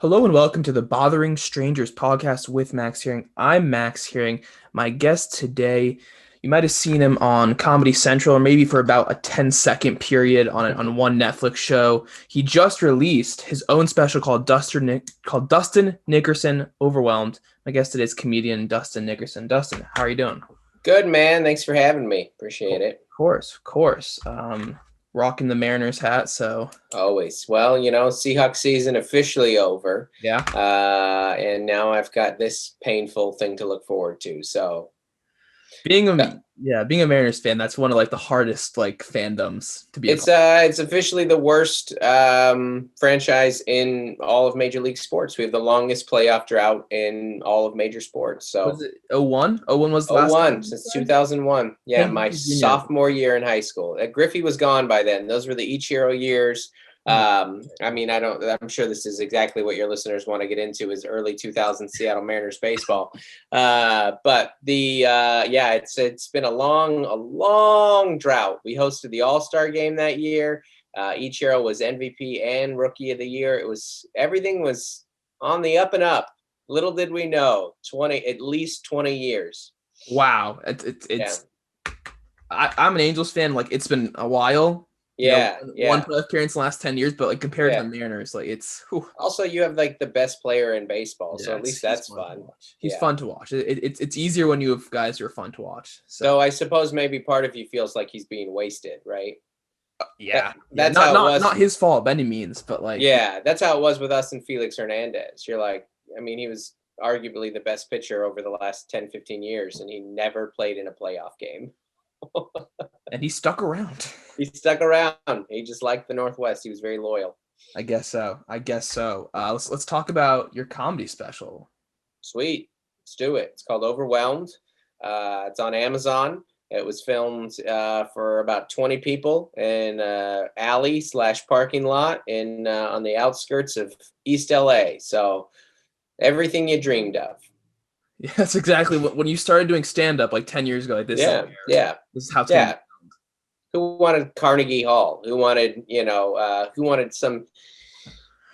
Hello and welcome to the Bothering Strangers podcast with Max Hearing. I'm Max Hearing. My guest today, you might have seen him on Comedy Central or maybe for about a 10-second period on one Netflix show. He just released his own special called Dustin Nickerson Overwhelmed. My guest today is comedian Dustin Nickerson. Dustin, how are you doing? Good, man. Thanks for having me. Appreciate it. Of course. Rocking the Mariners hat, so Always. Well, Seahawks season officially over. yeah. And now I've got this painful thing to look forward to. So Being uh, being a Mariners fan, that's one of the hardest fandoms to be a part. it's officially the worst franchise in all of Major League Sports. We have the longest playoff drought in all of major sports. So Was it 01? 01 was the last 01 time? since 2001. Yeah, Ken my Griffey Jr. sophomore year in high school. Griffey was gone by then. Those were the Ichiro years. I'm sure this is exactly what your listeners want to get into is early 2000 Seattle Mariners baseball. It's been a long drought. We hosted the All-Star game that year. Ichiro was MVP and Rookie of the Year. Everything was on the up and up. Little did we know, at least 20 years. Wow. I'm an Angels fan. It's been a while. Yeah. One playoff appearance in the last 10 years, but compared to the Mariners, whew. Also, you have the best player in baseball, so at least that's fun. He's fun to watch. It's easier when you have guys who are fun to watch. So I suppose maybe part of you feels like he's being wasted, right? That's how it was. Not his fault by any means, but that's how it was with us and Felix Hernandez. He was arguably the best pitcher over the last 10, 15 years, and he never played in a playoff game. And he stuck around. He stuck around. He just liked the Northwest. He was very loyal. I guess so. Let's talk about your comedy special. Sweet. Let's do it. It's called Overwhelmed. It's on Amazon. It was filmed for about 20 people in alley/parking lot on the outskirts of East LA. So everything you dreamed of. Yeah, that's exactly when you started doing stand-up 10 years ago. This is how it's going. Who wanted Carnegie Hall? Who wanted some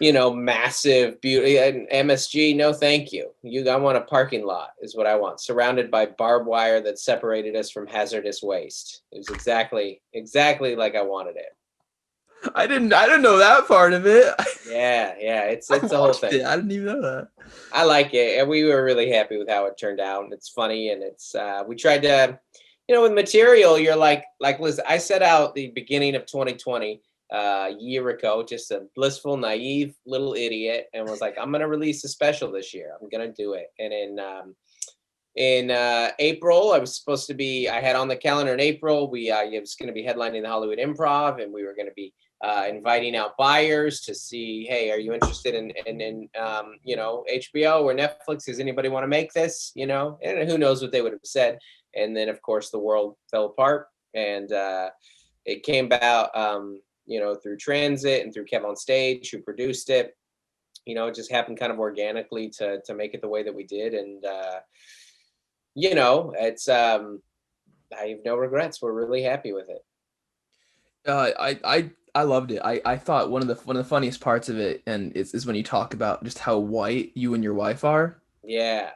massive beauty and MSG? No, thank you. I want a parking lot is what I want, surrounded by barbed wire that separated us from hazardous waste. It was exactly like I wanted it. I didn't know that part of it. Yeah, it's the whole thing. I didn't even know that. I like it, and we were really happy with how it turned out. It's funny, and it's we tried to, with material. You're like Liz. I set out the beginning of 2020, a year ago, just a blissful, naive little idiot, and was like, I'm gonna release a special this year. I'm gonna do it, and in April, I had on the calendar in April, I was going to be headlining the Hollywood Improv, and we were going to be inviting out buyers to see, hey, are you interested in HBO or Netflix? Does anybody want to make this? And who knows what they would have said. And then, of course, the world fell apart, and it came about, through Transit and through Kev on Stage, who produced it. It just happened kind of organically to make it the way that we did, and it's I have no regrets. We're really happy with it. I loved it. I thought one of the funniest parts of it is when you talk about just how white you and your wife are. Yeah,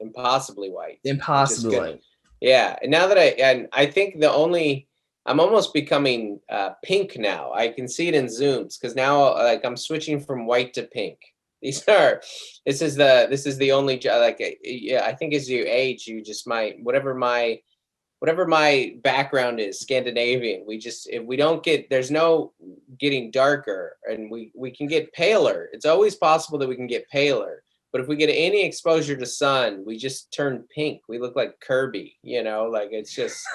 impossibly white. Impossibly white. Yeah, and now that I think I'm almost becoming pink now. I can see it in Zooms because now I'm switching from white to pink. This is the only I think as you age, you just might whatever my background is Scandinavian. There's no getting darker, and we can get paler. It's always possible that we can get paler, but if we get any exposure to sun, we just turn pink. We look like Kirby, it's just.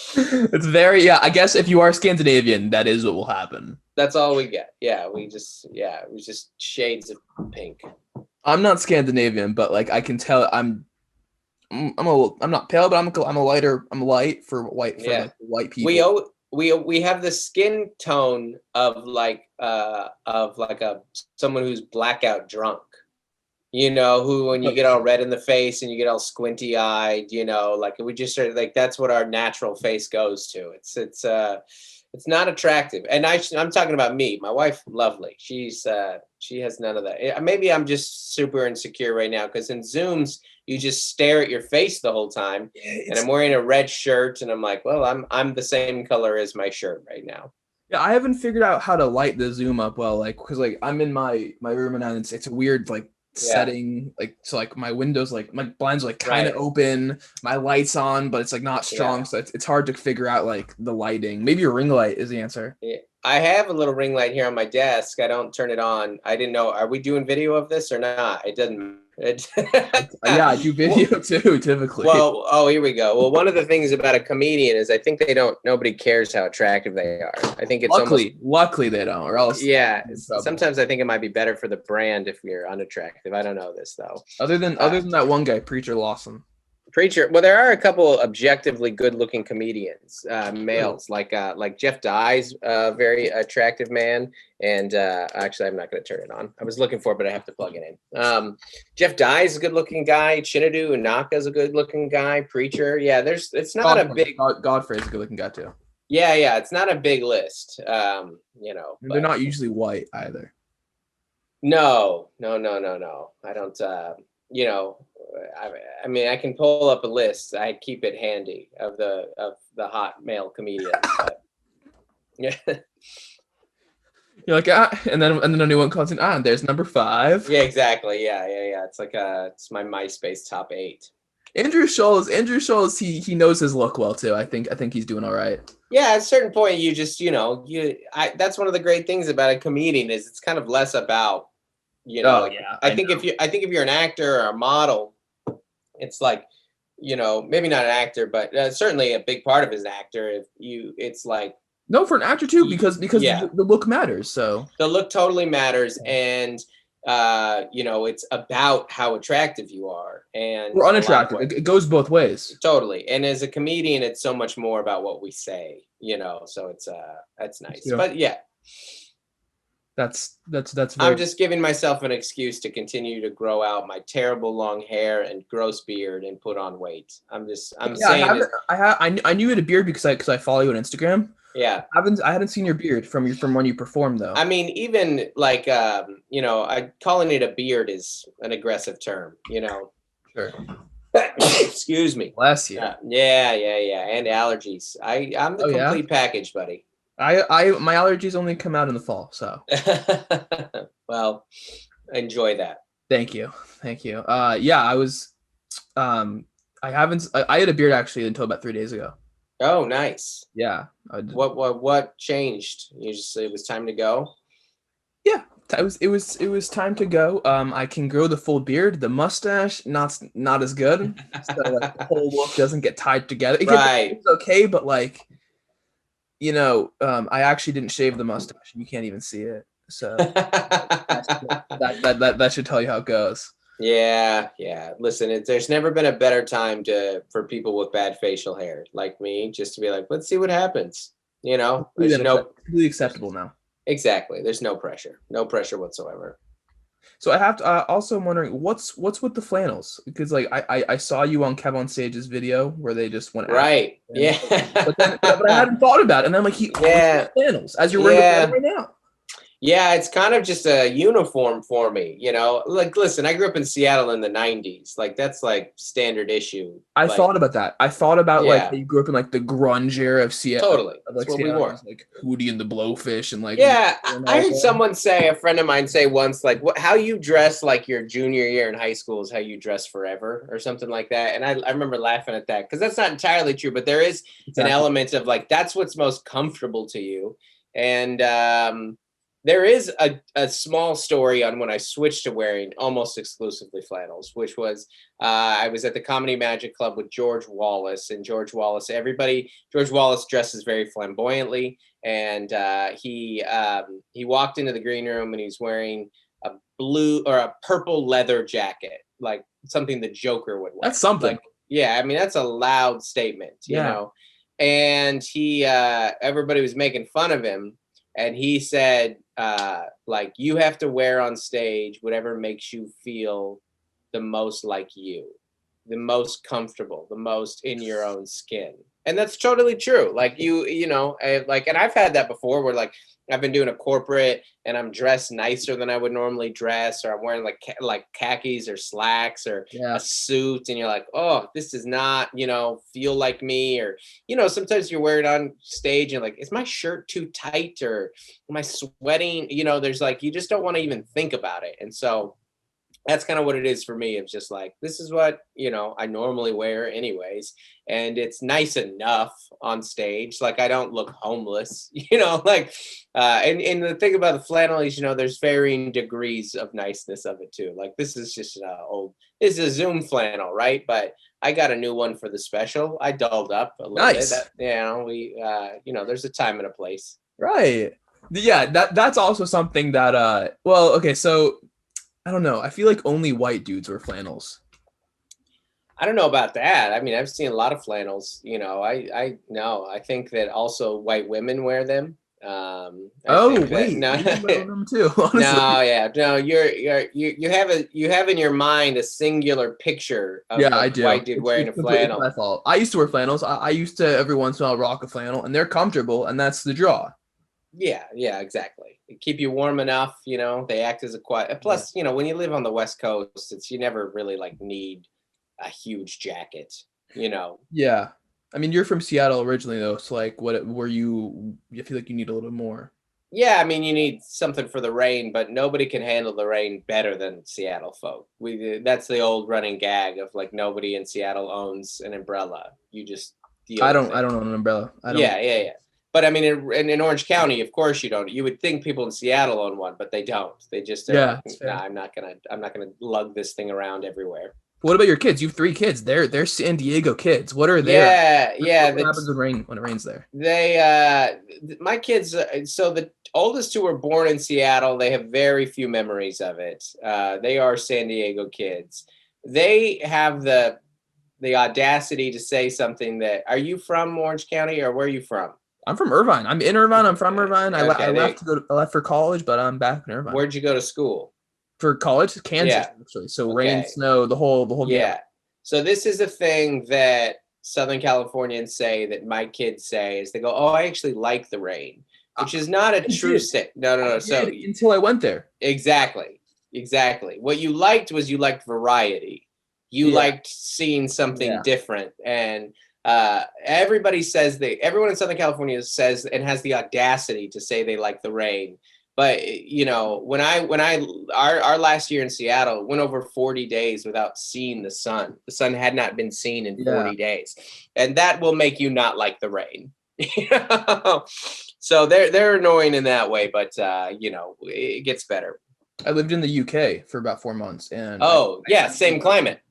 It's very I guess if you are Scandinavian, that is what will happen. That's all we get. Yeah, it was just shades of pink. I'm not Scandinavian, but I can tell I'm not pale, but I'm light for white white people. We have the skin tone of someone who's blackout drunk. Who when you get all red in the face and you get all squinty eyed, we just sort of that's what our natural face goes to. It's not attractive. And I'm talking about me. My wife, lovely. She has none of that. Maybe I'm just super insecure right now because in Zooms you just stare at your face the whole time. And I'm wearing a red shirt, and I'm like, well, I'm the same color as my shirt right now. Yeah, I haven't figured out how to light the Zoom up well, like, because like I'm in my room and it's a weird like Yeah, setting, like, so like my windows, like my blinds are, like, kind of right. open, my light's on, but it's like not Yeah. strong, so it's hard to figure out like the lighting. Maybe a ring light is the answer. Yeah. I have a little ring light here on my desk. I don't turn it on. I didn't know. Are we doing video of this or not? It doesn't. Yeah, I do Well, video too, typically. well, oh, here we go. Well, one of the things about a comedian is I think nobody cares how attractive they are. I think it's almost, Luckily they don't, or else yeah. they're in trouble. Sometimes I think it might be better for the brand if you're unattractive. I don't know this though. Other than that one guy, Preacher Lawson. Preacher. Well, there are a couple objectively good-looking comedians, males, like Jeff Dye's a very attractive man. And actually, I'm not going to turn it on. I was looking for it, but I have to plug it in. Jeff Dye's a good-looking guy. Chinadu Inaka's a good-looking guy. Preacher. Yeah, it's not a big. Godfrey's a good-looking guy too. Yeah, it's not a big list. They're not usually white either. No. I don't. I mean, I can pull up a list. I keep it handy of the hot male comedians. But, yeah. You're like, and then a new one comes in. And there's number 5. Yeah, exactly. Yeah. It's like it's my MySpace top 8. Andrew Scholes, he knows his look well too. I think he's doing all right. Yeah, at a certain point, you just that's one of the great things about a comedian is it's kind of less about I think if you're an actor or a model, it's like, maybe not an actor, but certainly a big part of his actor. It's like, no, for an actor too, because the look matters. So the look totally matters, and it's about how attractive you are, and or unattractive. It goes both ways. Totally. And as a comedian, it's so much more about what we say. So it's that's nice. Yeah. But yeah. That's I'm just giving myself an excuse to continue to grow out my terrible long hair and gross beard and put on weight. I knew you had a beard because I follow you on Instagram. Yeah. I hadn't seen your beard from when you performed though. I mean, even like calling it a beard is an aggressive term, Sure. Excuse me. Bless you. Yeah. And allergies. I'm the complete package, buddy. My allergies only come out in the fall, so. Well, enjoy that. Thank you. Yeah, I was, I had a beard actually until about 3 days ago. Oh, nice. Yeah. What changed? It was time to go? Yeah, it was time to go. I can grow the full beard. The mustache, not as good. So like, the whole look doesn't get tied together. It's okay, but like, I actually didn't shave the mustache, and you can't even see it. So that should tell you how it goes. Yeah. Listen, there's never been a better time for people with bad facial hair like me, just to be like, let's see what happens. There's completely acceptable now. Exactly. There's no pressure whatsoever. So I have to. Also, I'm wondering what's with the flannels, because like I saw you on Kev on Stage's video where they just went right. Yeah. But I hadn't thought about it, and then I'm like, flannels as you're wearing the flannel right now. Yeah, it's kind of just a uniform for me, Like, listen, I grew up in Seattle in the 90s. Like, that's like standard issue. I thought about that. I thought about like you grew up in like the grunge era of Seattle. Totally. That's what we wore. Like Hootie and the Blowfish and like. Yeah, I heard a friend of mine say once, like, how you dress like your junior year in high school is how you dress forever or something like that. And I remember laughing at that because that's not entirely true, but there is an element of like, that's what's most comfortable to you. And, there is a small story on when I switched to wearing almost exclusively flannels, which was I was at the Comedy Magic Club with George Wallace. And George Wallace dresses very flamboyantly. And he walked into the green room and he's wearing a blue or a purple leather jacket, like something the Joker would wear. That's something. I mean, that's a loud statement, you know. And everybody was making fun of him. And he said, like, you have to wear on stage whatever makes you feel the most like you. the most comfortable, the most in your own skin. And that's totally true. Like and I've had that before where like I've been doing a corporate and I'm dressed nicer than I would normally dress, or I'm wearing like khakis or slacks or a Yeah. suit, and you're like, oh, this does not, feel like me. Or, sometimes you're wearing on stage and like, is my shirt too tight or am I sweating? There's like, you just don't want to even think about it. And so that's kind of what it is for me. It's just like, this is what, I normally wear anyways. And it's nice enough on stage. Like I don't look homeless, and the thing about the flannel is, there's varying degrees of niceness of it too. Like this is just this is a Zoom flannel, right? But I got a new one for the special. I dulled up a little bit. Nice. There's a time and a place. Right. Yeah, that's also something that well, okay, so I don't know. I feel like only white dudes wear flannels. I don't know about that. I mean, I've seen a lot of flannels. I no. I think that also white women wear them. I Oh, think that wait. no, Asian wear them too, honestly. no, yeah, no. You have in your mind a singular picture of Yeah, I a do. white dude It's wearing a completely my flannel. fault. I used to wear flannels. I used to every once in a while rock a flannel, and they're comfortable, and that's the draw. Yeah, yeah, exactly. They keep you warm enough. They act as a quiet. Yeah. Plus, when you live on the West Coast, you never really like need a huge jacket. You know, Yeah. I mean, you're from Seattle originally, though, so like, what were you? You feel like you need a little more. Yeah, I mean, you need something for the rain, but nobody can handle the rain better than Seattle folk. That's the old running gag of like nobody in Seattle owns an umbrella. You just deal with I it. don't own an umbrella. I don't. Yeah, yeah, yeah. But I mean, in Orange County, of course you don't. You would think people in Seattle own one, but they don't. They're Yeah, like, it's nah, fair. I'm not gonna lug this thing around everywhere. What about your kids? You have three kids. They're San Diego kids. What are their Yeah, yeah. what happens when it rains there? My kids, so the oldest two were born in Seattle. They have very few memories of it. They are San Diego kids. They have the audacity to say something that, are you from Orange County or where are you from? I'm from Irvine. I'm in Irvine. I'm from Irvine. I Okay, left I left for college, but I'm back in Irvine. where'd you go to school? For college, Kansas Yeah, actually. So rain, okay. snow, the whole gamut. Yeah. So this is a thing that Southern Californians say that my kids say is they go, "Oh, I actually like the rain," I, which is not a I true did. state. No, no, I no. did So until I went there. exactly, exactly. What you liked was you liked variety. You Yeah, liked seeing something yeah. different, and everybody says everyone in Southern California says and has the audacity to say they like the rain. But when I our last year in Seattle went over 40 days without seeing the sun. The sun had not been seen in Yeah. 40 days, and that will make you not like the rain. So they're annoying in that way, but it gets better. I lived in the UK for about 4 months, and Oh yeah, same climate.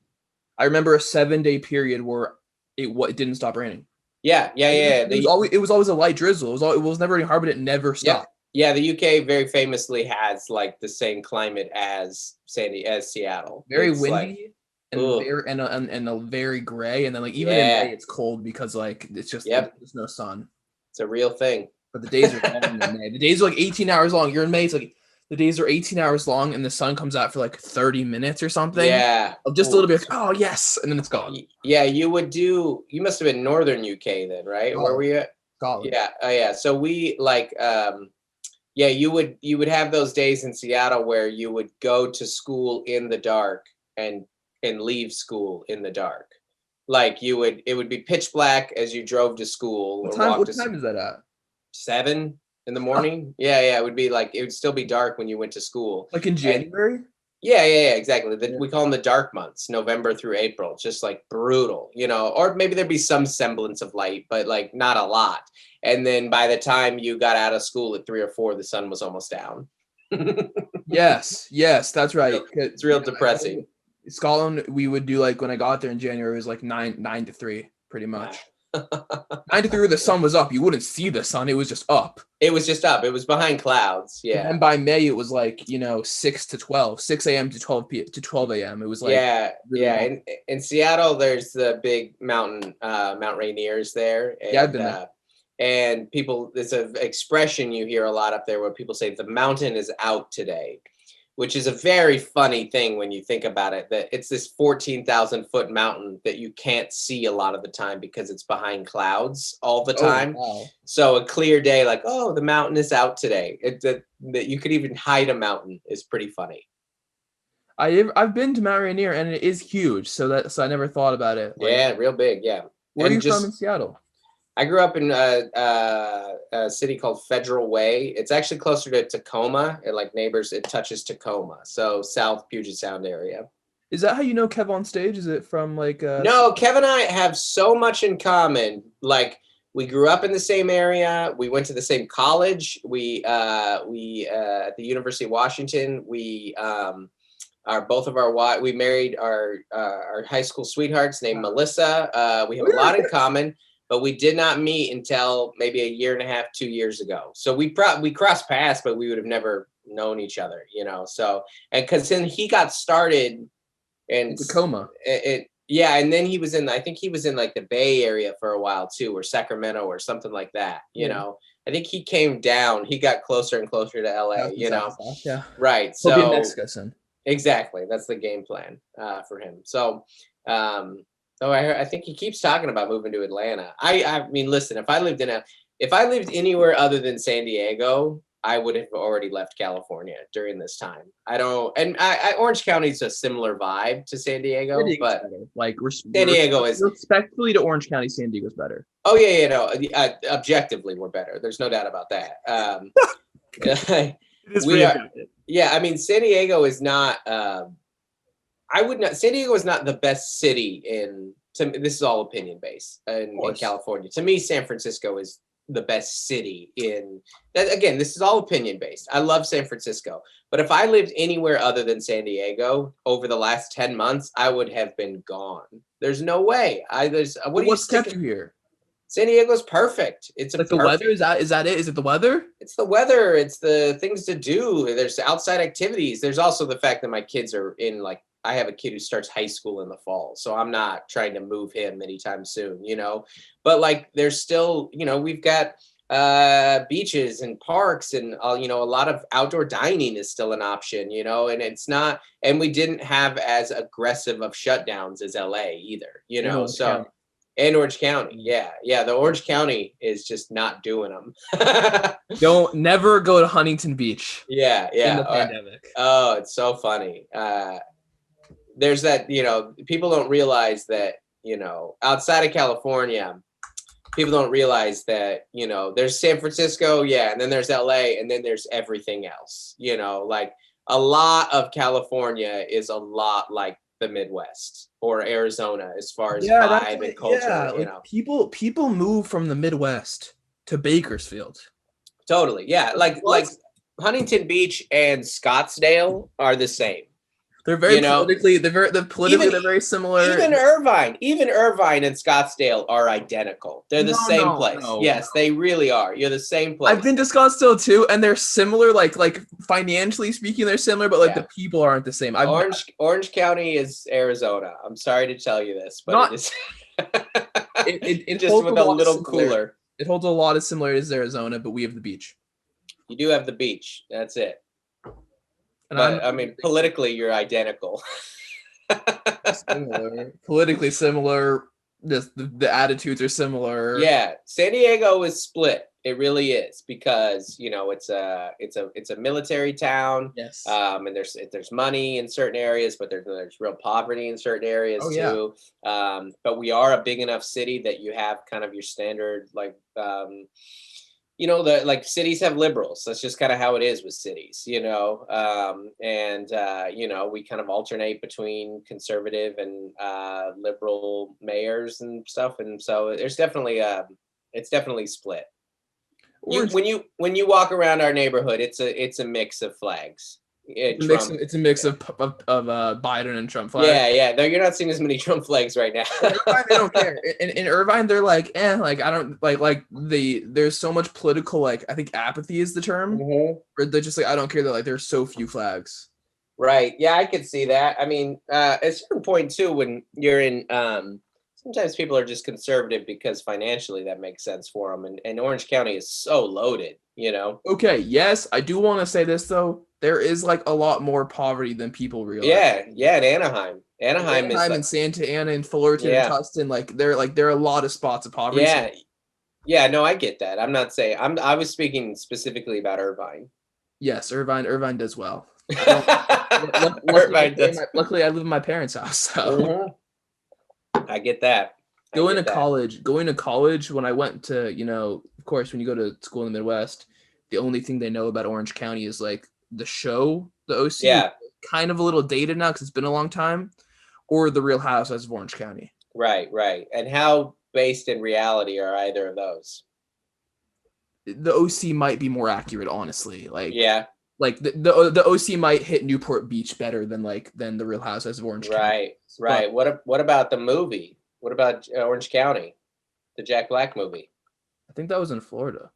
I remember a 7 day period where it didn't stop raining. Yeah, yeah, And yeah. it was always a light drizzle. It was never any hard, but it never Yep. stopped. Yeah, the UK very famously has like the same climate as Seattle. Very It's like, windy and oh, a very gray, and then like even in May yeah, it's cold because like yep, there's no sun. it's a real thing. But the days are long in May. The days are like 18 hours long. You're in May, it's like the days are 18 hours long, and the sun comes out for like 30 minutes or something. Yeah. Just a Ooh. little bit, like, oh yes, and then it's gone. Yeah, you must have been northern UK then, right? Where were Scotland, you at? Scotland. Yeah, oh yeah. So we like yeah, you would have those days in Seattle where you would go to school in the dark and leave school in the dark. Like it would be pitch black as you drove to school What or time? walked What to time is that at? 7 in the morning. Yeah, yeah, it would still be dark when you went to school. Like in And January? yeah, yeah, yeah, exactly. Yeah. We call them the dark months, November through April, just like brutal, or maybe there'd be some semblance of light, but like not a lot. And then by the time you got out of school at 3 or 4, the sun was almost down. Yes, that's right. It's real depressing. Scotland, we would do like when I got there in January, it was like nine to three, pretty Yeah. much. 9 to 3 where the sun was up. You wouldn't see the sun, it was just up. It was just up. It was behind clouds. And Yeah. then by May, it was like, 6 to 12, 6 a.m. to 12 a.m. It was like Yeah, really yeah. long. In Seattle, there's the big mountain, Mount Rainier's there, Yeah, I've been there. and people. There's an expression you hear a lot up there where people say the mountain is out today, which is a very funny thing when you think about it, that it's this 14,000-foot mountain that you can't see a lot of the time because it's behind clouds all the time. Wow. So a clear day, like, oh, the mountain is out today. That you could even hide a mountain is pretty funny. I've been to Mount Rainier and it is huge, so I never thought about it. Like, Yeah, real big, yeah. where are And you from just in Seattle? I grew up in a city called Federal Way. It's actually closer to Tacoma. It touches Tacoma. So South Puget Sound area. Is that how you know Kev on stage? Is it from like No, Kev and I have so much in common. Like, we grew up in the same area. We went to the same college. We at the University of Washington. We we married our high school sweethearts named Melissa. We have a lot in common, but we did not meet until maybe a year and a half, 2 years ago. So we crossed paths, but we would have never known each other, So, and because then he got started in Tacoma. Yeah, and then I think he was in like the Bay Area for a while too, or Sacramento or something like that, I think he came down, he got closer and closer to LA, Yeah. Right. He'll be in So Mexico soon. exactly, that's the game plan for him. So I think he keeps talking about moving to Atlanta. I mean, listen, if I lived anywhere other than San Diego, I would have already left California during this time. Orange County is a similar vibe to San Diego, but like San Diego is respectfully to Orange County, San Diego's better. Oh yeah, no, objectively we're better. There's no doubt about that. Yeah, I mean, San Diego is not. San Diego is not the best city this is all opinion based in California. To me, San Francisco is the best city again, this is all opinion based. I love San Francisco, but if I lived anywhere other than San Diego over the last 10 months, I would have been gone. There's no way. What's kept you here? San Diego's perfect. It's like the weather. Is that it? Is it the weather? It's the weather. It's the things to do. There's outside activities. There's also the fact that my kids are I have a kid who starts high school in the fall, so I'm not trying to move him anytime soon, But there's still, we've got beaches and parks and a lot of outdoor dining is still an option, and it's not. And we didn't have as aggressive of shutdowns as LA either, So. And Orange County, yeah. The Orange County is just not doing them. Don't never go to Huntington Beach. Yeah. In the pandemic. Oh, it's so funny. There's that, people don't realize that, outside of California, people don't realize that, there's San Francisco, and then there's LA, and then there's everything else. A lot of California is a lot like the Midwest or Arizona as far as vibe and culture. People move from the Midwest to Bakersfield. Totally, yeah. Like Huntington Beach and Scottsdale are the same. They're very politically. They're very similar. Even Irvine and Scottsdale are identical. They're the same place. No. Yes, they really are. You're the same place. I've been to Scottsdale too, and they're similar. Like financially speaking, they're similar, but the people aren't the same. Orange County is Arizona. I'm sorry to tell you this, but it is. It just with a little cooler. It holds a lot of similarities to Arizona, but we have the beach. You do have the beach. That's it. But I mean, politically, you're identical. Similar. Politically similar. Just the attitudes are similar. Yeah, San Diego is split. It really is because it's a military town. Yes. And there's money in certain areas, but there's real poverty in certain areas too. But we are a big enough city that you have kind of your standard cities have liberals. That's just kind of how it is with cities, we kind of alternate between conservative and liberal mayors and stuff. And so there's definitely it's definitely split. When you walk around our neighborhood, it's a mix of flags. It's a mix of Biden and Trump flags. Yeah. Though you're not seeing as many Trump flags right now. Irvine, they don't care. In Irvine, they're I don't there's so much political I think apathy is the term. Mm-hmm. Where they're just I don't care that there's so few flags. Right. Yeah, I could see that. I mean, at a certain point too, when you're in sometimes people are just conservative because financially that makes sense for them. And Orange County is so loaded, you know? Okay, yes, I do want to say this though. There is like a lot more poverty than people realize. Yeah, yeah, in Anaheim. In Anaheim is Anaheim like, and Santa Ana and Fullerton and yeah, Tustin, there are a lot of spots of poverty. So yeah, yeah, no, I get that. I'm not saying I was speaking specifically about Irvine. yes, Irvine does well. I don't. Irvine does. Luckily, I live in my parents' house. So Mhm. I get that. I going to get that. college. When I went to, of course, when you go to school in the Midwest, the only thing they know about Orange County is like the show, the OC, Yeah, kind of a little dated now because it's been a long time, or the Real Housewives of Orange County. right, right. And how based in reality are either of those? The OC might be more accurate, honestly. Yeah, Like the OC might hit Newport Beach better than the Real Housewives of Orange County. right, But right. What about the movie? What about Orange County, the Jack Black movie? I think that was in Florida.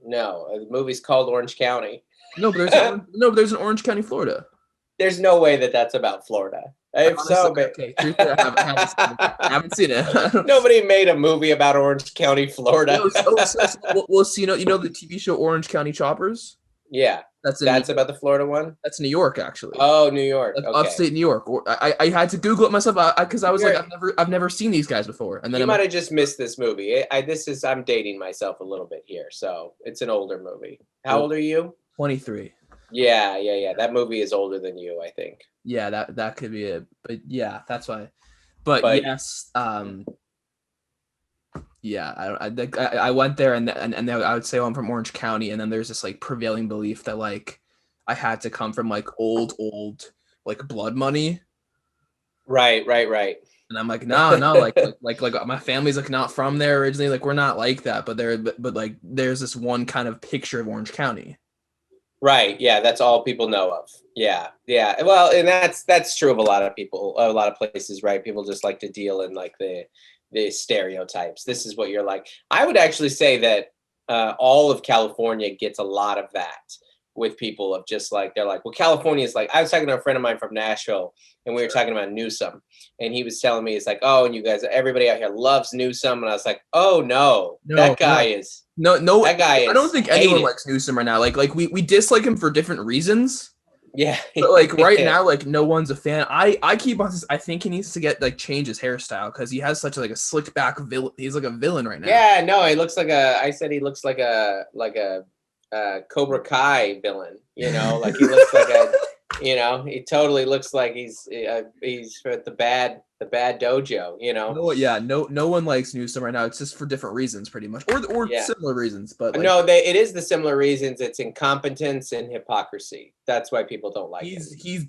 No, the movie's called Orange County. No, but there's an Orange County, Florida. There's no way that that's about Florida. If Honestly, so, but okay, truthfully, I haven't seen it. nobody made a movie about Orange County, Florida. We'll see. The TV show Orange County Choppers. Yeah, That's in New that's about the Florida one. That's New York, actually. Oh, New York. Like Okay. upstate New York. I had to Google it myself because I was like, You're- I've never seen these guys before. And then You I'm might like, have just missed this movie. I'm dating myself a little bit here, so it's an older movie. How old are you? 23. Yeah. That movie is older than you, I think. Yeah, that could be it. But yeah, that's why. But But yes, yeah, I went there and I would say, oh, I'm from Orange County, and then there's this like prevailing belief that like I had to come from like old like blood money. right. And I'm like, no, like my family's like not from there originally. Like we're not like that, but like there's this one kind of picture of Orange County. Right. Yeah, that's all people know of. Yeah. Well, and that's true of a lot of people, a lot of places, right? People just like to deal in like the stereotypes. This is what you're like. I would actually say that all of California gets a lot of that with people of just like they're like, well, California is like. I was talking to a friend of mine from Nashville, and we were talking about Newsom, and he was telling me it's like, oh, and you guys, everybody out here loves Newsom, and I was like, oh no, that guy is. No, That guy is I don't think anyone hated. likes Newsom right now. Like we dislike him for different reasons. Yeah. But like right now, like no one's a fan. I keep on. I think he needs to get like change his hairstyle because he has such like a slick back villain. He's like a villain right now. Yeah, no, he looks like a. I said he looks like a Cobra Kai villain. Like he looks like a. He totally looks like he's at the bad dojo. No one likes Newsom right now. It's just for different reasons, pretty much, or Yeah. similar reasons. But like, No, it is the similar reasons. It's incompetence and hypocrisy. That's why people don't like him. he's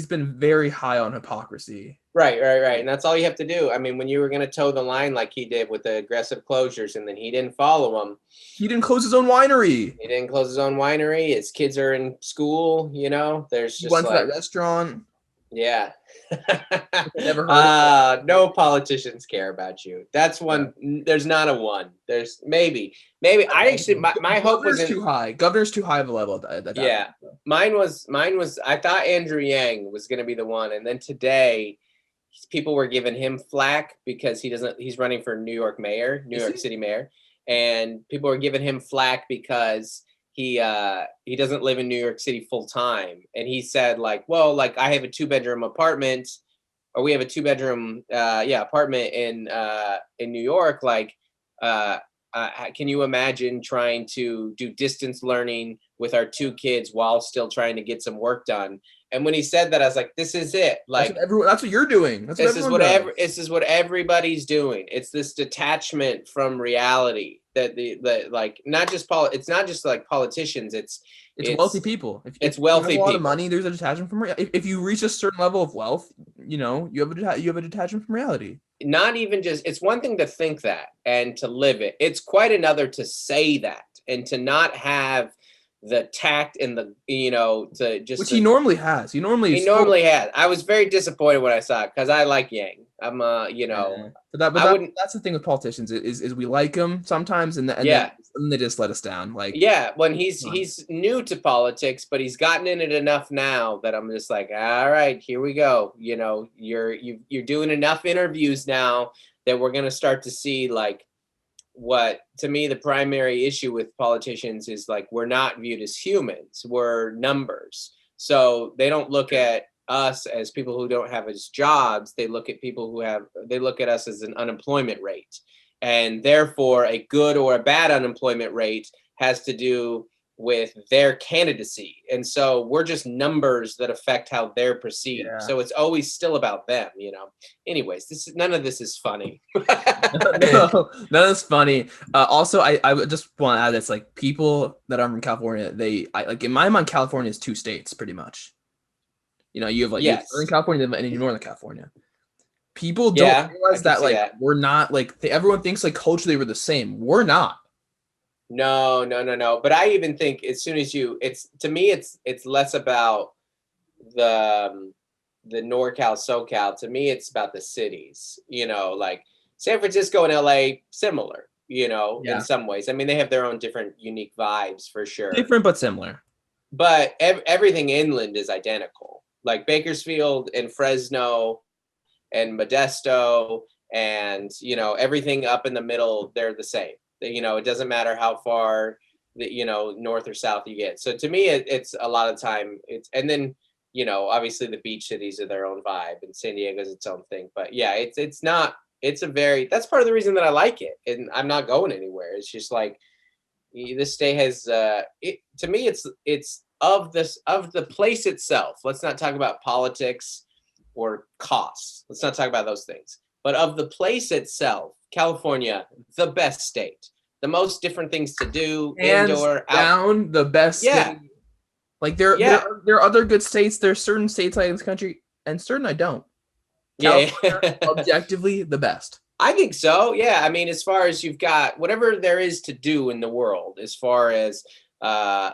been very high on hypocrisy. Right. And that's all you have to do. I mean, when you were going to toe the line like he did with the aggressive closures and then he didn't follow them. He didn't close his own winery. He didn't close his own winery. His kids are in school, there's He just went to like, that restaurant. yeah. Never heard of No politicians care about you. That's one. There's not a one. There's maybe. I actually, my hope was too high. Governor's too high of a level at that. Yeah. Mine was, I thought Andrew Yang was going to be the one. And then today, people were giving him flack because he's running for New York City mayor. And people were giving him flack because he doesn't live in New York City full time. And he said like, well, like I have a 2-bedroom apartment, or we have a 2-bedroom apartment in New York. Like, can you imagine trying to do distance learning with our 2 kids while still trying to get some work done? And when he said that, I was like, this is it. Like, that's what you're doing. This is what everybody's doing. It's this detachment from reality that not just it's not just like politicians. It's wealthy people. It's wealthy people. A lot people. of money. There's a detachment from reality. If you reach a certain level of wealth, you have a detachment from reality. Not even just. It's one thing to think that and to live it. It's quite another to say that and to not have the tact and the to just which he normally has. He normally has. I was very disappointed when I saw it because I like Yang. I'm But that's the thing with politicians is we like them sometimes and then they just let us down. Like when he's new to politics, but he's gotten in it enough now that I'm just like, all right, here we go. You're doing enough interviews now that we're going to start to see like what to me the primary issue with politicians is like we're not viewed as humans, we're numbers. So they don't look at us as people who don't have as jobs, they look at people who have, they look at us as an unemployment rate, and therefore a good or a bad unemployment rate has to do with their candidacy. And so we're just numbers that affect how they're perceived. Yeah. So it's always still about them, you know. Anyways, this is, none of this is funny. No, that's funny. Also, I would just want to add this, like people that are from California, like in my mind, California is two states pretty much. You know, you have like you have Yes. Southern California and you Northern California. People Yeah, don't realize that like we're not like everyone thinks like culturally we're the same. We're not. No, no, no, no. But I even think as soon as you, it's to me, it's less about the NorCal, SoCal. To me, it's about the cities. You know, like San Francisco and LA, similar. You know, in Yeah. some ways. I mean, they have their own different, unique vibes for sure. Different but similar. But everything inland is identical. Like Bakersfield and Fresno and Modesto and, you know, everything up in the middle, they're the same. You know, it doesn't matter how far, you know, north or south you get. So to me, it's a lot of time. It's, and then, you know, obviously the beach cities are their own vibe, and San Diego's its own thing. But yeah, it's not, it's a very, that's part of the reason that I like it. And I'm not going anywhere. It's just like, this state has, to me, it's of this, of the place itself. Let's not talk about politics or costs. Let's not talk about those things. But of the place itself, California, the best state, the most different things to do, Hands indoor, down, the best state. Like there are other good states. There's certain states I in this country, and certain I don't. California, objectively the best. I think so. Yeah. I mean, as far as you've got whatever there is to do in the world, as far as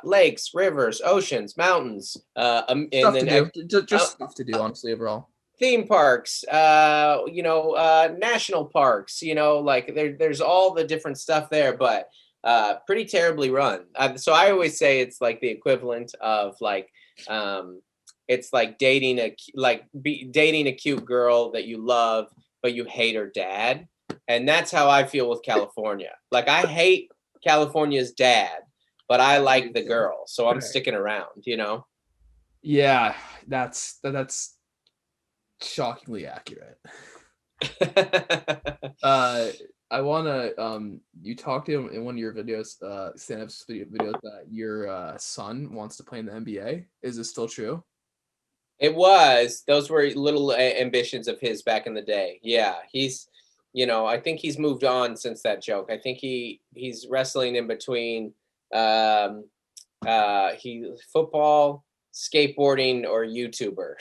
lakes, rivers, oceans, mountains, and Stuff then to do. Just stuff to do, honestly, overall. Theme parks, you know, national parks, you know, like there's all the different stuff there, but pretty terribly run. So I always say it's like the equivalent of like, it's like dating a cute girl that you love, but you hate her dad. And that's how I feel with California. Like I hate California's dad, but I like the girl. So I'm sticking around, you know? Yeah, that's shockingly accurate. I wanna you talked to him in one of your videos, stand-up videos, that your son wants to play in the NBA. Is this still true? It was. Those were little ambitions of his back in the day. Yeah, he's, you know, I think he's moved on since that joke. I think he's wrestling in between football, skateboarding, or YouTuber.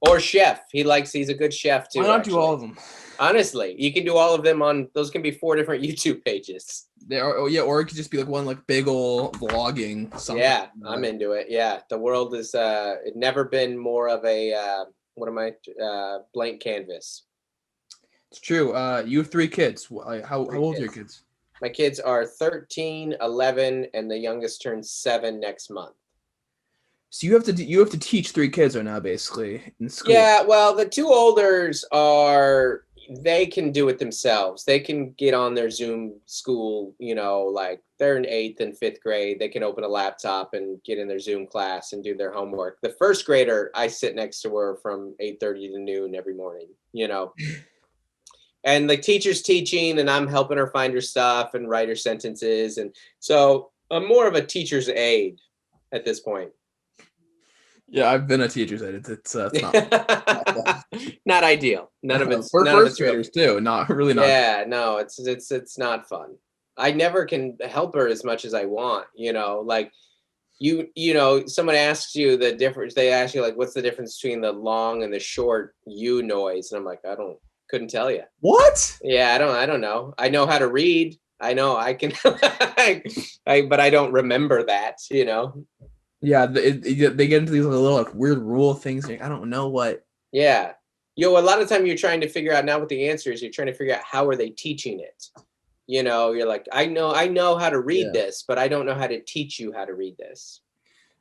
Or chef. He's a good chef too. Why not do all of them? Honestly, you can do all of them on, those can be 4 different YouTube pages. Or it could just be like one like big old vlogging something. Yeah, I'm into it. Yeah, the world is it never been more of a blank canvas. It's true. You have 3 kids. How old are your kids? My kids are 13, 11, and the youngest turns 7 next month. So you have to teach 3 kids right now, basically, in school. Yeah, well, the 2 olders they can do it themselves. They can get on their Zoom school, you know, like they're in 8th and 5th grade. They can open a laptop and get in their Zoom class and do their homework. The first grader, I sit next to her from 8:30 to noon every morning, you know. And the teacher's teaching and I'm helping her find her stuff and write her sentences. And so I'm more of a teacher's aide at this point. Yeah, I've been a teacher's aide. It's not not ideal. None of it's for none first graders too. Not really. Not. Yeah, no, it's not fun. I never can help her as much as I want. You know, like you know, someone asks you the difference. They ask you like, what's the difference between the long and the short U noise? And I'm like, couldn't tell you. What? Yeah, I don't know. I know how to read. I know I can, but I don't remember that. You know. Yeah, they get into these little like weird rule things. Like, I don't know what. Yeah, a lot of time you're trying to figure out now what the answer is. You're trying to figure out how are they teaching it. You know, you're like, I know how to read this, but I don't know how to teach you how to read this.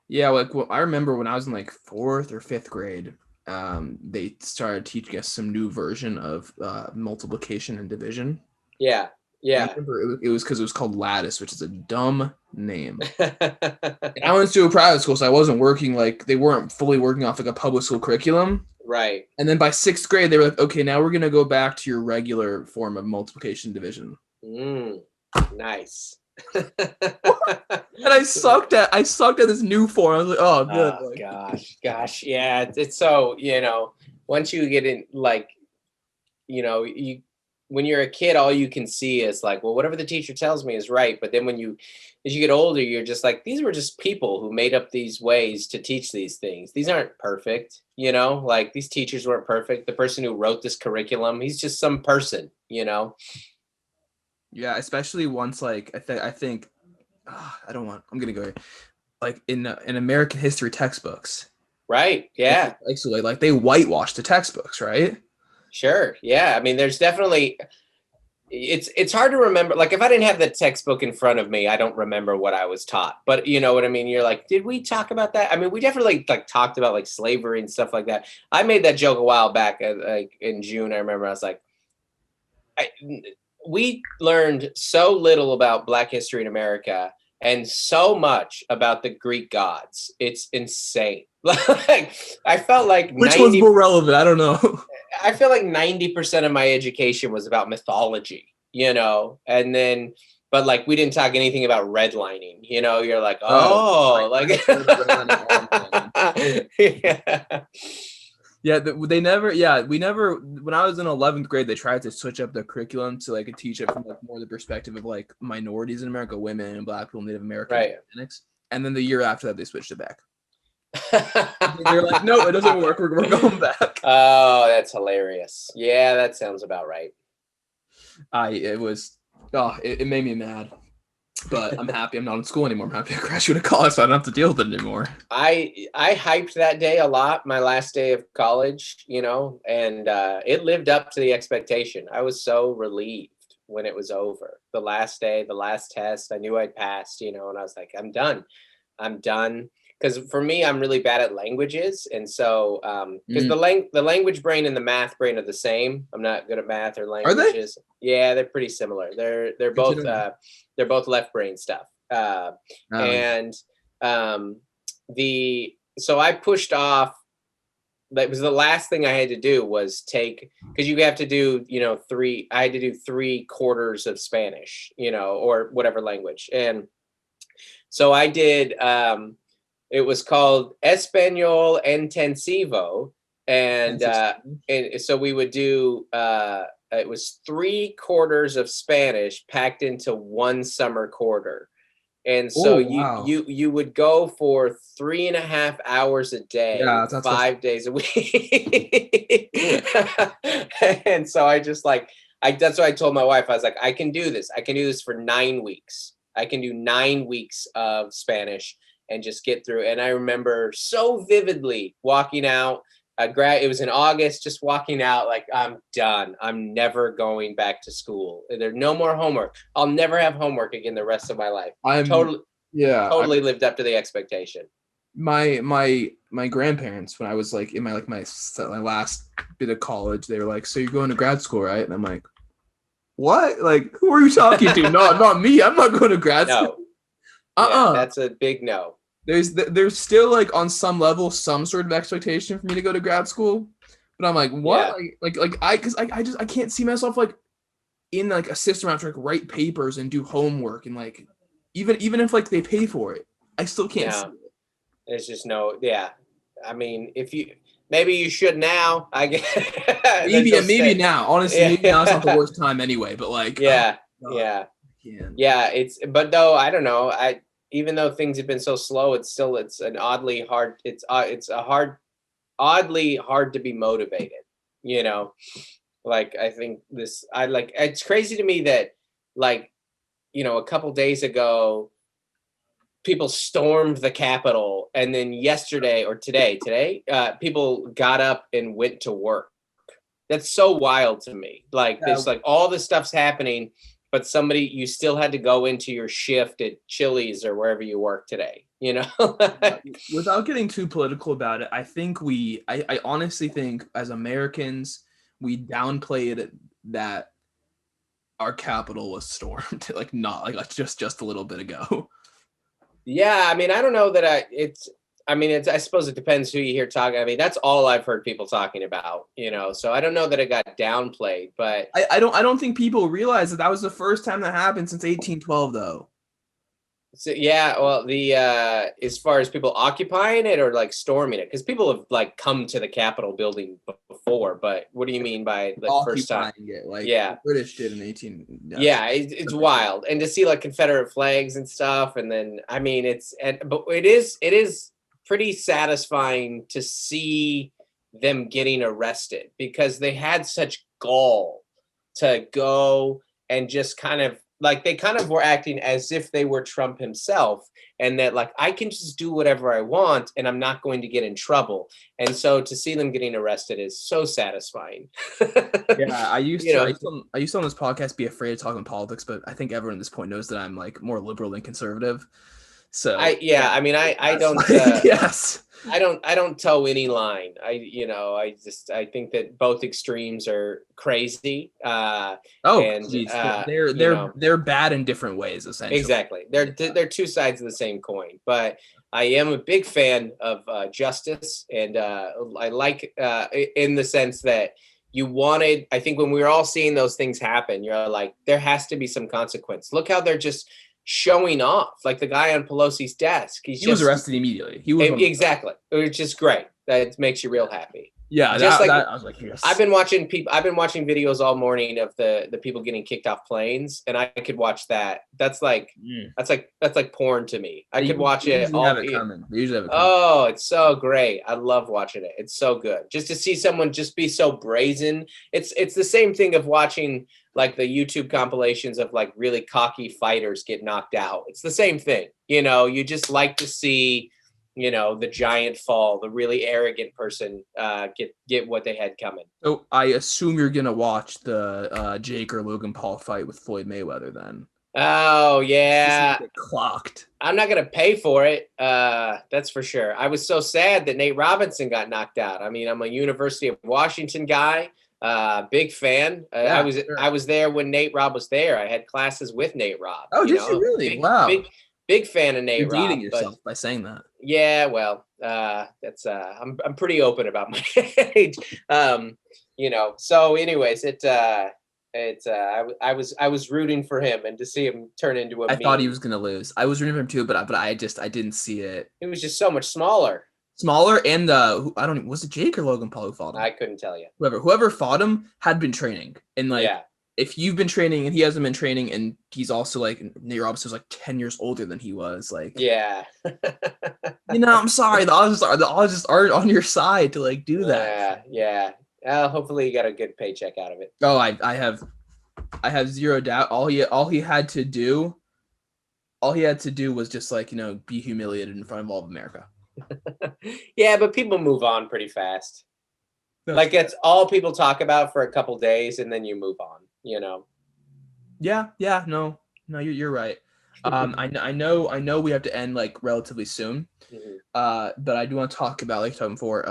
Yeah, like I remember when I was in like 4th or 5th grade, they started teaching us some new version of multiplication and division. Yeah. And I Yeah. remember it was because it was called lattice, which is a dumb name. And I went to a private school, so I wasn't working like they weren't fully working off like a public school curriculum. Right. And then by sixth grade, they were like, okay, now we're gonna go back to your regular form of multiplication and division. Nice. And I sucked at this new form. I was like, oh, good. Oh, gosh. Yeah. It's so, once you get in, like, when you're a kid, all you can see is like, well, whatever the teacher tells me is right. But then as you get older, you're just like, these were just people who made up these ways to teach these things. These aren't perfect, like these teachers weren't perfect. The person who wrote this curriculum, he's just some person, Yeah, especially once like I think I'm gonna go here. Like in American history textbooks. Right. Yeah. Like they whitewash the textbooks, right? Sure. Yeah. I mean, there's definitely, it's hard to remember. Like if I didn't have the textbook in front of me, I don't remember what I was taught, but you know what I mean? You're like, did we talk about that? I mean, we definitely like talked about like slavery and stuff like that. I made that joke a while back, like in June. I remember I was like, we learned so little about Black history in America and so much about the Greek gods. It's insane. Like I felt like which one's more relevant? I don't know. I feel like 90% of my education was about mythology, and then, but like we didn't talk anything about redlining, you're like, yeah, they never, we never, when I was in 11th grade, they tried to switch up the curriculum to like teach it from like more the perspective of like minorities in America, women and Black people, Native Americans, right. Hispanics. And then the year after that, they switched it back. They're like, no, it doesn't work. We're going back. Oh, that's hilarious. Yeah, that sounds about right. It made me mad. But I'm happy I'm not in school anymore. I'm happy I graduated college, so I don't have to deal with it anymore. I hyped that day a lot, my last day of college, and it lived up to the expectation. I was so relieved when it was over. The last day, the last test, I knew I'd passed, and I was like, I'm done. Because for me, I'm really bad at languages, and so because the language brain and the math brain are the same. I'm not good at math or languages. Are they? Yeah, they're pretty similar. They're both left brain stuff. So I pushed off. That was the last thing I had to do was take, because you have to do I had to do 3/4 of Spanish, or whatever language, and so I did. It was called Español Intensivo, and so we would do. It was 3/4 of Spanish packed into one summer quarter, and so you would go for 3.5 hours a day, 5 days a week, and so I just that's what I told my wife. I was like, I can do this. I can do this for 9 weeks. I can do 9 weeks of Spanish and just get through. And I remember so vividly walking out. It was in August, just walking out like, I'm done. I'm never going back to school. There's no more homework. I'll never have homework again the rest of my life. Totally lived up to the expectation. My grandparents, when I was like in my last bit of college, they were like, so you're going to grad school, right? And I'm like, what? Like, who are you talking to? Not me. I'm not going to grad school. Yeah, that's a big no. There's still like on some level some sort of expectation for me to go to grad school, but I'm like, what? Yeah. I can't see myself like in like a system I have to like write papers and do homework, and like even if like they pay for it, I still can't see it. There's just no. Yeah, I mean, maybe you should now. I guess maybe now. Honestly, maybe now's not the worst time anyway. But like, yeah. But though I don't know. Even though things have been so slow, it's an oddly hard. Oddly hard to be motivated. Like I think it's crazy to me that like, a couple days ago, people stormed the Capitol, and then yesterday or today, people got up and went to work. That's so wild to me. Like this, like all this stuff's happening, but you still had to go into your shift at Chili's or wherever you work today, you know? Without getting too political about it, I think I honestly think as Americans, we downplayed that our capital was stormed, like not like just a little bit ago. Yeah, I mean, I don't know that I suppose it depends who you hear talking. I mean, that's all I've heard people talking about, you know. So I don't know that it got downplayed, but I don't think people realize that was the first time that happened since 1812, though. so, yeah, well, the as far as people occupying it or like storming it, because people have like come to the Capitol building before. But what do you mean by the first time? Occupying it, like Yeah, the British did in 18. yeah, it's wild, and to see like Confederate flags and stuff, and then I mean, but it is pretty satisfying to see them getting arrested because they had such gall to go and just kind of like they kind of were acting as if they were Trump himself and that like I can just do whatever I want and I'm not going to get in trouble. And so to see them getting arrested is so satisfying. Yeah, I used to on this podcast be afraid of talking politics, but I think everyone at this point knows that I'm like more liberal than conservative. So I don't yes. I don't toe any line. I think that both extremes are crazy. They're bad in different ways, essentially. Exactly. They're two sides of the same coin. But I am a big fan of justice, and I like in the sense that I think when we were all seeing those things happen, you're like, there has to be some consequence. Look how they're just showing off, like the guy on Pelosi's desk. He was arrested immediately. Exactly, which is great. That makes you real happy. Yeah, I was like, yes. I've been watching videos all morning of the people getting kicked off planes, and I could watch that. That's like porn to me. I could watch it. They usually have it coming. Oh, it's so great. I love watching it. It's so good. Just to see someone just be so brazen. It's the same thing of watching like the YouTube compilations of like really cocky fighters get knocked out. It's the same thing. You know, you just like to see, you know, the giant fall, the really arrogant person get what they had coming. So I assume you're gonna watch the Jake or Logan Paul fight with Floyd Mayweather then. Oh yeah, clocked. I'm not gonna pay for it. That's for sure. I was so sad that Nate Robinson got knocked out. I mean, I'm a University of Washington guy. Big fan. I was there when Nate Robb was there. I had classes with Nate Robb. Oh, did you really? Wow. Big fan of Nate Robb. You're dating yourself by saying that. Yeah, well, that's I'm pretty open about my age. You know. So, anyways, I was rooting for him, and to see him turn into a meme. Thought he was gonna lose. I was rooting for him too, but I didn't see it. He was just so much smaller. And was it Jake or Logan Paul who fought him? I couldn't tell you. Whoever fought him had been training, and like if you've been training and he hasn't been training, and he's also like Nate Robinson was like 10 years older than he was, like you know, I'm sorry, the odds just aren't on your side to like do that. Yeah. Hopefully you got a good paycheck out of it. Oh, I have zero doubt. All he had to do was just like, you know, be humiliated in front of all of America. Yeah, but people move on pretty fast. Like it's all people talk about for a couple days, and then you move on. You know. Yeah. No, you're right. I know we have to end like relatively soon. Mm-hmm. But I do want to talk about, like talking before.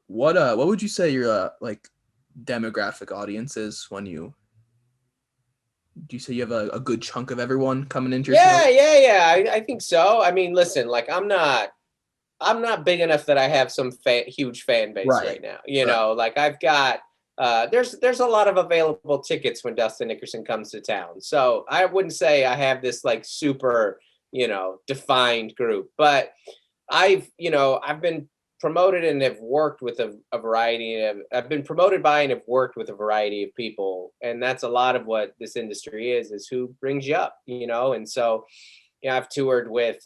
What would you say your like demographic audience is when do you say you have a good chunk of everyone coming into your show? Yeah. I think so. I mean, listen, like I'm not big enough that I have some huge fan base right now. You know, like I've got there's a lot of available tickets when Dustin Nickerson comes to town. So I wouldn't say I have this like super, you know, defined group, but I've been promoted and have worked with I've been promoted by and have worked with a variety of people. And that's a lot of what this industry is who brings you up, you know? And so, you know, I've toured with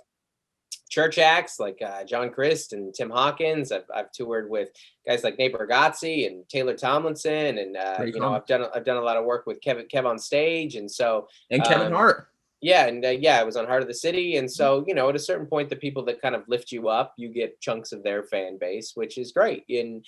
church acts like John Christ and Tim Hawkins. I've toured with guys like Nate Bargatze and Taylor Tomlinson, and you know, I've done a lot of work with Kev on stage, and so Kevin Hart. Yeah, and I was on Heart of the City, and so you know, at a certain point, the people that kind of lift you up, you get chunks of their fan base, which is great, and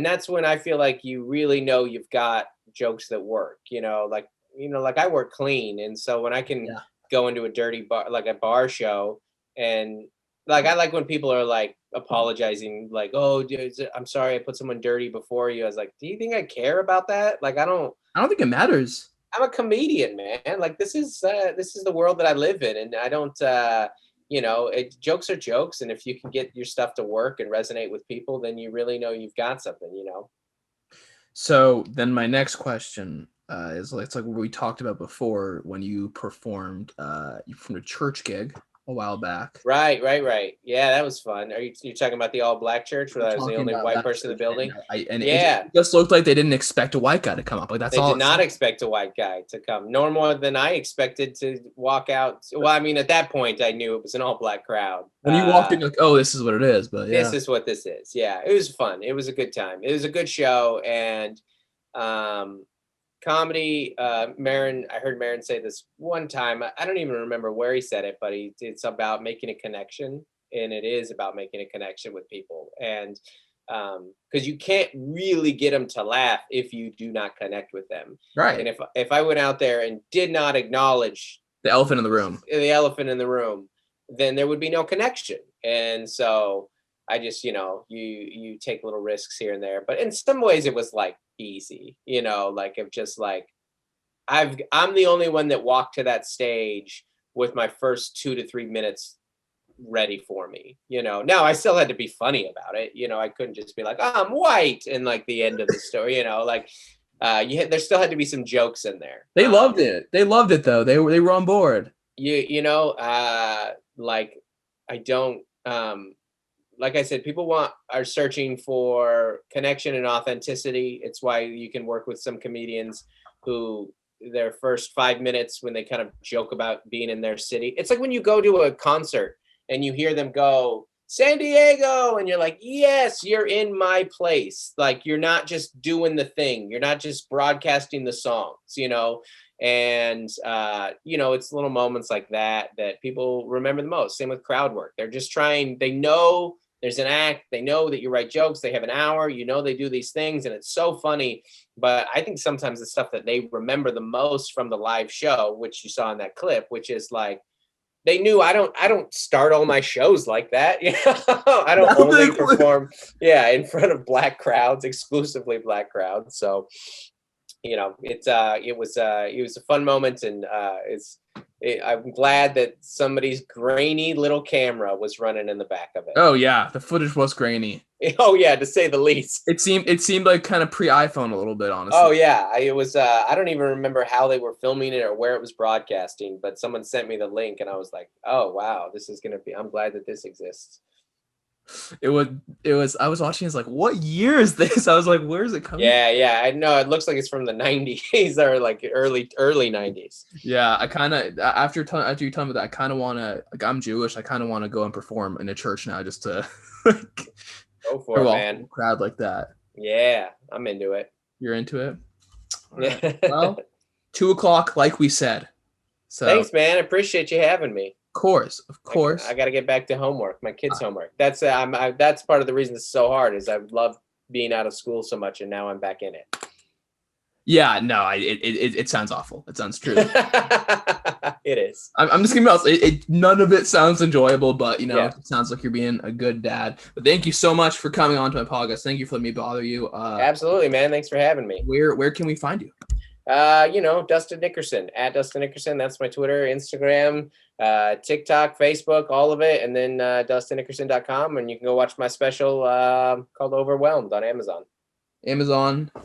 that's when I feel like you really know you've got jokes that work. You know, like like I work clean, and so when I can Yeah. go into a dirty bar, like a bar show, and like I like when people are like apologizing, like, "Oh, dude, I'm sorry, I put someone dirty before you." I was like, "Do you think I care about that? Like, I don't. I don't think it matters. I'm a comedian, man. Like, this is the world that I live in, and I don't. Jokes are jokes, and if you can get your stuff to work and resonate with people, then you really know you've got something. So then my next question is like, it's like what we talked about before when you performed from a church gig a while back. Right. Yeah, that was fun. You talking about the all black church where We're I was the talking only about white that person in the church, building? and Yeah. it just looked like they didn't expect a white guy to come up. Like that's They all did it not seemed. expect a white guy to come, nor more than I expected to walk out. Well, I mean, at that point, I knew it was an all black crowd. When you walked in, like, oh, this is what it is. But yeah, This is what this is. Yeah, it was fun. It was a good time. It was a good show, and um, comedy. Marin, I heard Marin say this one time. I don't even remember where he said it, but it's about making a connection, and it is about making a connection with people, and because you can't really get them to laugh if you do not connect with them. right. And if I went out there and did not acknowledge The elephant in the room. the elephant in the room, then there would be no connection. And so I just, you take little risks here and there, but in some ways it was like easy, like of just like I'm the only one that walked to that stage with my first 2 to 3 minutes ready for me. Now I still had to be funny about it. I couldn't just be like, oh, I'm white and like the end of the story. Like there still had to be some jokes in there. They loved it. They loved it though. They were on board. Like I don't like I said, people are searching for connection and authenticity. It's why you can work with some comedians who their first 5 minutes when they kind of joke about being in their city. It's like when you go to a concert and you hear them go, San Diego, and you're like, yes, you're in my place. Like you're not just doing the thing. You're not just broadcasting the songs, and it's little moments like that people remember the most. Same with crowd work. They're just trying, they know there's an act, they know that you write jokes, they have an hour, they do these things, and it's so funny. But I think sometimes the stuff that they remember the most from the live show, which you saw in that clip, which is like, they knew I don't start all my shows like that. I don't only perform in front of black crowds, exclusively black crowds. So it was a fun moment, and I'm glad that somebody's grainy little camera was running in the back of it. Oh yeah, the footage was grainy. Oh yeah, to say the least. It seemed like kind of pre-iPhone a little bit, honestly. Oh yeah, it was. I don't even remember how they were filming it or where it was broadcasting, but someone sent me the link, and I was like, oh wow, this is gonna be. I'm glad that this exists. It was. I was watching. It's like, what year is this? I was like, where is it coming? Yeah. I know it looks like it's from the '90s or like early '90s. Yeah, I kind of after you tell me that, I kind of want to. Like, I'm Jewish. I kind of want to go and perform in a church now, just to go for it, man. Crowd like that. Yeah, I'm into it. You're into it. Yeah. Right. Well, 2:00, like we said. So thanks, man. I appreciate you having me. Of course. I got to get back to homework, my kids' homework. That's that's part of the reason it's so hard. Is I love being out of school so much, and now I'm back in it. Yeah, no, it sounds awful. It sounds true. It is. I'm just gonna be honest. None of it sounds enjoyable, but it sounds like you're being a good dad. But thank you so much for coming on to my podcast. Thank you for letting me bother you. Absolutely, man. Thanks for having me. Where can we find you? Dustin Nickerson, at Dustin Nickerson. That's my Twitter, Instagram, TikTok, Facebook, all of it. And then DustinNickerson.com. And you can go watch my special called Overwhelmed on Amazon.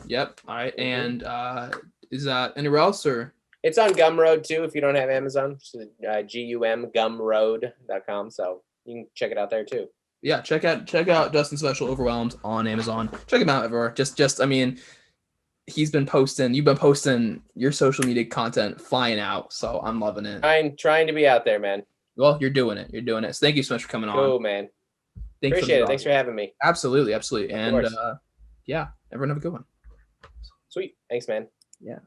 Yep. All right. And is that anywhere else, or? It's on Gumroad too if you don't have Amazon. GUM, gumroad.com. So you can check it out there too. Yeah, check out Dustin's special Overwhelmed on Amazon. Check him out everywhere. I mean, you've been posting your social media content flying out, so I'm loving it. I'm trying to be out there, man. Well, you're doing it. So thank you so much for coming on. Cool, man. Appreciate it. Thanks for having me. Absolutely. And yeah, everyone have a good one. Sweet. Thanks, man. Yeah.